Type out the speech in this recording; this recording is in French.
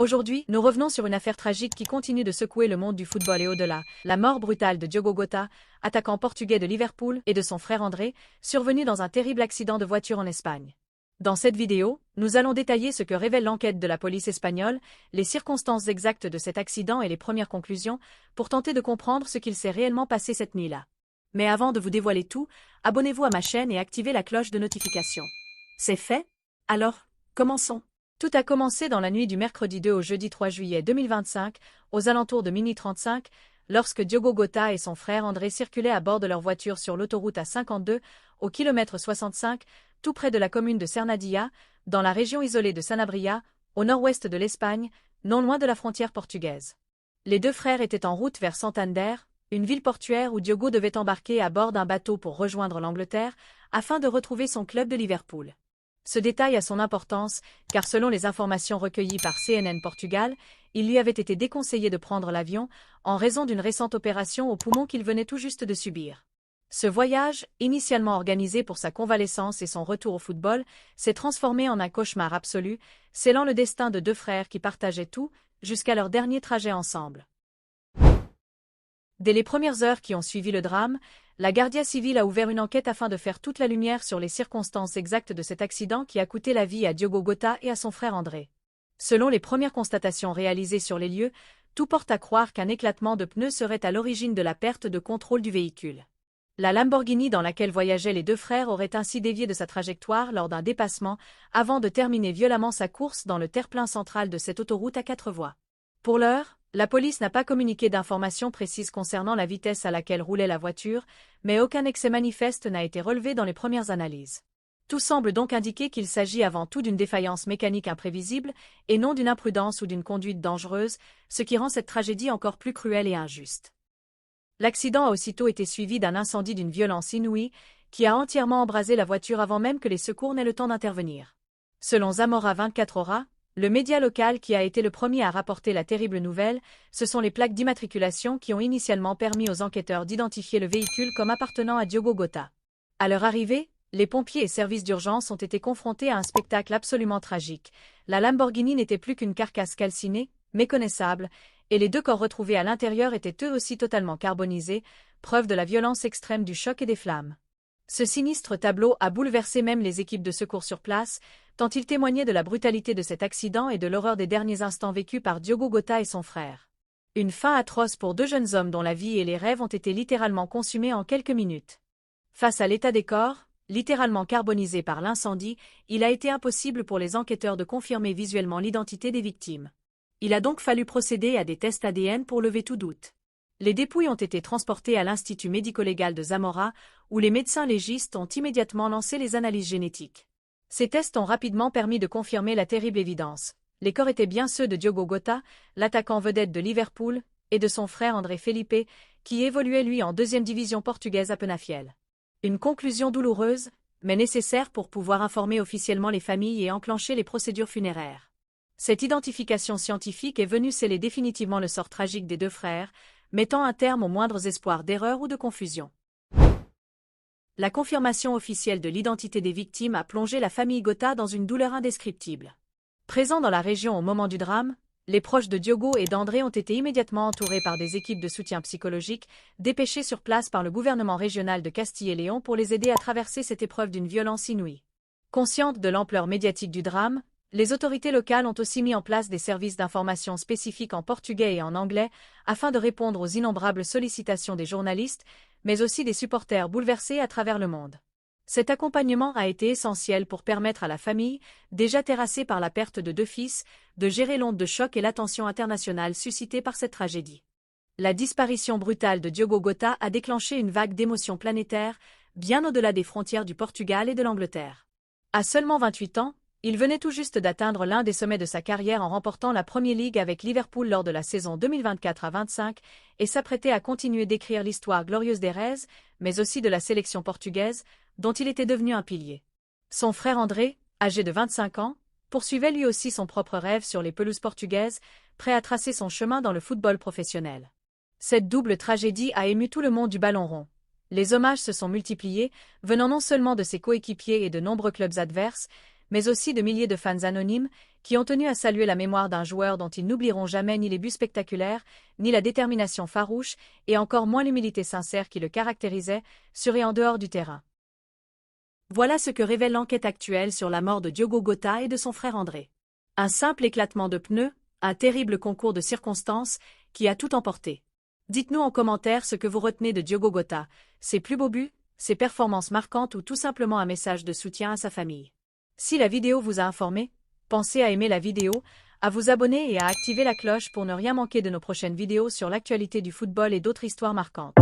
Aujourd'hui, nous revenons sur une affaire tragique qui continue de secouer le monde du football et au-delà, la mort brutale de Diogo Jota, attaquant portugais de Liverpool, et de son frère André, survenu dans un terrible accident de voiture en Espagne. Dans cette vidéo, nous allons détailler ce que révèle l'enquête de la police espagnole, les circonstances exactes de cet accident et les premières conclusions, pour tenter de comprendre ce qu'il s'est réellement passé cette nuit-là. Mais avant de vous dévoiler tout, abonnez-vous à ma chaîne et activez la cloche de notification. C'est fait? Alors, commençons. Tout a commencé dans la nuit du mercredi 2 au jeudi 3 juillet 2025, aux alentours de minuit 35, lorsque Diogo Jota et son frère André circulaient à bord de leur voiture sur l'autoroute A52, au kilomètre 65, tout près de la commune de Cernadilla, dans la région isolée de Sanabria, au nord-ouest de l'Espagne, non loin de la frontière portugaise. Les deux frères étaient en route vers Santander, une ville portuaire où Diogo devait embarquer à bord d'un bateau pour rejoindre l'Angleterre, afin de retrouver son club de Liverpool. Ce détail a son importance, car selon les informations recueillies par CNN Portugal, il lui avait été déconseillé de prendre l'avion, en raison d'une récente opération au poumon qu'il venait tout juste de subir. Ce voyage, initialement organisé pour sa convalescence et son retour au football, s'est transformé en un cauchemar absolu, scellant le destin de deux frères qui partageaient tout, jusqu'à leur dernier trajet ensemble. Dès les premières heures qui ont suivi le drame, la Guardia Civil a ouvert une enquête afin de faire toute la lumière sur les circonstances exactes de cet accident qui a coûté la vie à Diogo Jota et à son frère André. Selon les premières constatations réalisées sur les lieux, tout porte à croire qu'un éclatement de pneus serait à l'origine de la perte de contrôle du véhicule. La Lamborghini dans laquelle voyageaient les deux frères aurait ainsi dévié de sa trajectoire lors d'un dépassement, avant de terminer violemment sa course dans le terre-plein central de cette autoroute à 4 voies. Pour l'heure, la police n'a pas communiqué d'informations précises concernant la vitesse à laquelle roulait la voiture, mais aucun excès manifeste n'a été relevé dans les premières analyses. Tout semble donc indiquer qu'il s'agit avant tout d'une défaillance mécanique imprévisible, et non d'une imprudence ou d'une conduite dangereuse, ce qui rend cette tragédie encore plus cruelle et injuste. L'accident a aussitôt été suivi d'un incendie d'une violence inouïe, qui a entièrement embrasé la voiture avant même que les secours n'aient le temps d'intervenir. Selon Zamora 24 Horas, le média local qui a été le premier à rapporter la terrible nouvelle, ce sont les plaques d'immatriculation qui ont initialement permis aux enquêteurs d'identifier le véhicule comme appartenant à Diogo Jota. À leur arrivée, les pompiers et services d'urgence ont été confrontés à un spectacle absolument tragique. La Lamborghini n'était plus qu'une carcasse calcinée, méconnaissable, et les deux corps retrouvés à l'intérieur étaient eux aussi totalement carbonisés, preuve de la violence extrême du choc et des flammes. Ce sinistre tableau a bouleversé même les équipes de secours sur place, tant il témoignait de la brutalité de cet accident et de l'horreur des derniers instants vécus par Diogo Jota et son frère. Une fin atroce pour deux jeunes hommes dont la vie et les rêves ont été littéralement consumés en quelques minutes. Face à l'état des corps, littéralement carbonisés par l'incendie, il a été impossible pour les enquêteurs de confirmer visuellement l'identité des victimes. Il a donc fallu procéder à des tests ADN pour lever tout doute. Les dépouilles ont été transportées à l'Institut médico-légal de Zamora, où les médecins légistes ont immédiatement lancé les analyses génétiques. Ces tests ont rapidement permis de confirmer la terrible évidence. Les corps étaient bien ceux de Diogo Jota, l'attaquant vedette de Liverpool, et de son frère André Felipe, qui évoluait lui en deuxième division portugaise à Penafiel. Une conclusion douloureuse, mais nécessaire pour pouvoir informer officiellement les familles et enclencher les procédures funéraires. Cette identification scientifique est venue sceller définitivement le sort tragique des deux frères, mettant un terme aux moindres espoirs d'erreur ou de confusion. La confirmation officielle de l'identité des victimes a plongé la famille Jota dans une douleur indescriptible. Présents dans la région au moment du drame, les proches de Diogo et d'André ont été immédiatement entourés par des équipes de soutien psychologique, dépêchées sur place par le gouvernement régional de Castille et Léon pour les aider à traverser cette épreuve d'une violence inouïe. Conscientes de l'ampleur médiatique du drame, les autorités locales ont aussi mis en place des services d'information spécifiques en portugais et en anglais, afin de répondre aux innombrables sollicitations des journalistes, mais aussi des supporters bouleversés à travers le monde. Cet accompagnement a été essentiel pour permettre à la famille, déjà terrassée par la perte de deux fils, de gérer l'onde de choc et l'attention internationale suscitée par cette tragédie. La disparition brutale de Diogo Jota a déclenché une vague d'émotions planétaires, bien au-delà des frontières du Portugal et de l'Angleterre. À seulement 28 ans, il venait tout juste d'atteindre l'un des sommets de sa carrière en remportant la Premier League avec Liverpool lors de la saison 2024-25 et s'apprêtait à continuer d'écrire l'histoire glorieuse des Reds, mais aussi de la sélection portugaise, dont il était devenu un pilier. Son frère André, âgé de 25 ans, poursuivait lui aussi son propre rêve sur les pelouses portugaises, prêt à tracer son chemin dans le football professionnel. Cette double tragédie a ému tout le monde du ballon rond. Les hommages se sont multipliés, venant non seulement de ses coéquipiers et de nombreux clubs adverses, mais aussi de milliers de fans anonymes qui ont tenu à saluer la mémoire d'un joueur dont ils n'oublieront jamais ni les buts spectaculaires, ni la détermination farouche, et encore moins l'humilité sincère qui le caractérisait, sur et en dehors du terrain. Voilà ce que révèle l'enquête actuelle sur la mort de Diogo Jota et de son frère André. Un simple éclatement de pneus, un terrible concours de circonstances qui a tout emporté. Dites-nous en commentaire ce que vous retenez de Diogo Jota, ses plus beaux buts, ses performances marquantes ou tout simplement un message de soutien à sa famille. Si la vidéo vous a informé, pensez à aimer la vidéo, à vous abonner et à activer la cloche pour ne rien manquer de nos prochaines vidéos sur l'actualité du football et d'autres histoires marquantes.